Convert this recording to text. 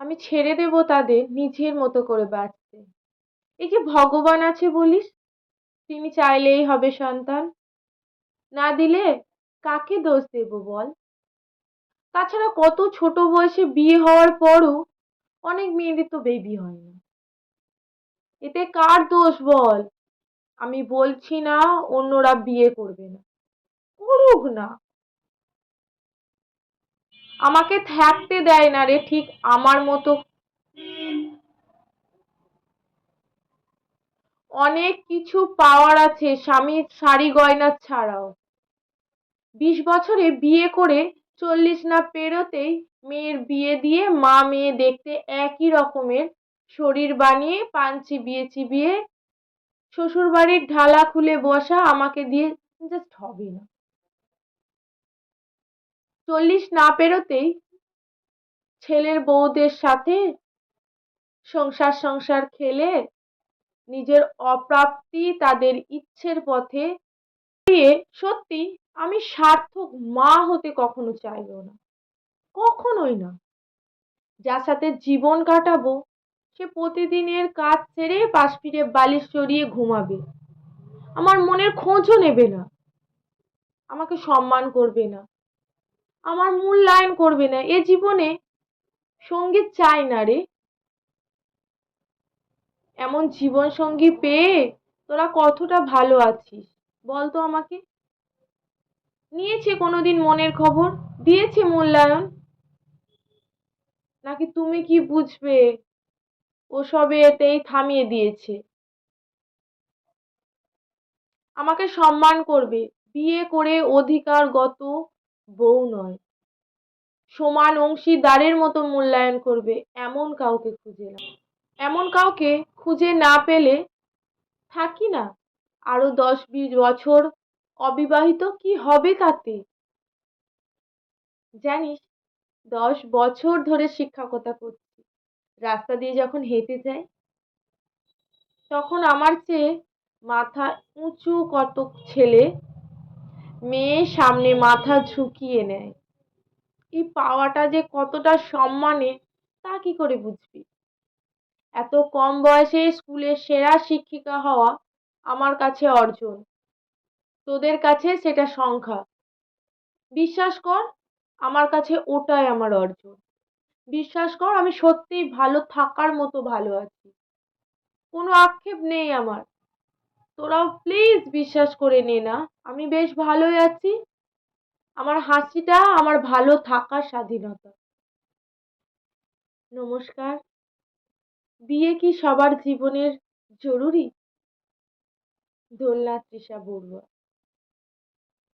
আমি ছেড়ে দেব তাদের নিজের মতো করে বাঁচতে। এই যে ভগবান আছে বলিস, তিনি চাইলেই হবে সন্তান, না দিলে কাকে দোষ দেব বল? তাছাড়া কত ছোট বয়সে বিয়ে হওয়ার পরও অনেক মেয়েদের তো বেবি হয় না। এতে কার দোষ বল? আমি বলছি না অন্যরা বিয়ে করবে না, করুক না, আমাকে থাকতে দেয় না রে ঠিক আমার মতো। অনেক কিছু পাওয়ার আছে স্বামীর শাড়ি গয়না ছাড়াও। 20 বছরে বিয়ে করে 40 না পেরোতেই মেয়ের বিয়ে দিয়ে মা মেয়ে দেখতে একই রকমের শরীর বানিয়ে পান চিবিয়ে চিবিয়ে শ্বশুর বাড়ির ঢালা খুলে বসা আমাকে দিয়ে জাস্ট হবে না। 40 না পেরোতেই ছেলের বউদের সাথে সংসার সংসার খেলে নিজের অপ্রাপ্তি তাদের ইচ্ছের পথে দিয়ে সত্যি আমি সার্থক মা হতে কখনো চাইবো না, কখনোই না। যার সাথে জীবন কাটাবো সে প্রতিদিনের কাজ ছেড়ে পাশ ফিরে বালিশ চড়িয়ে ঘুমাবে, আমার মনের খোঁজও নেবে না, আমাকে সম্মান করবে না, আমার মূল্যায়ন করবে না। এ জীবনে সঙ্গী চাই না রে। এমন জীবন সঙ্গী পেয়ে তোরা কতটা ভালো আছিস বলতো আমাকে? নিয়েছে কোনোদিন মনের খবর, দিয়েছে মূল্যায়ন? নাকি তুমি কি বুঝবে ওসবে এতেই থামিয়ে দিয়েছে? আমাকে সম্মান করবে, বিয়ে করে অধিকারগত বউ নয়, সমান অংশীদারের মতো মূল্যায়ন করবে এমন কাউকে খুঁজে নাও। এমন কাউকে খুঁজে না পেলে থাকি না আরো 10-20 বছর অবিবাহিত, কি হবে তাতে? জানিস, 10 বছর ধরে শিক্ষকতা করছি, রাস্তা দিয়ে যখন হেঁটে যাই তখন আমার চেয়ে মাথা উঁচু কতক ছেলে মেয়ে সামনে মাথা ঝুঁকিয়ে নেয়। এই পাওয়াটা যে কতটা সম্মানে তা কি করে বুঝবি? এত কম বয়সে স্কুলের সেরা শিক্ষিকা হওয়া আমার কাছে অর্জন, তোদের কাছে সেটা সংখ্যা। বিশ্বাস কর, আমার কাছে ওটাই আমার অর্জন। বিশ্বাস কর, আমি সত্যিই ভালো থাকার মতো ভালো আছি, কোনো আক্ষেপ নেই আমার। তোরাও প্লিজ বিশ্বাস করে নে না, আমি বেশ ভালোই আছি। আমার হাসিটা আমার ভালো থাকার স্বাধীনতা। নমস্কার। বিয়ে কি সবার জীবনের জরুরি? দোলনা তৃষা বড়ুয়া।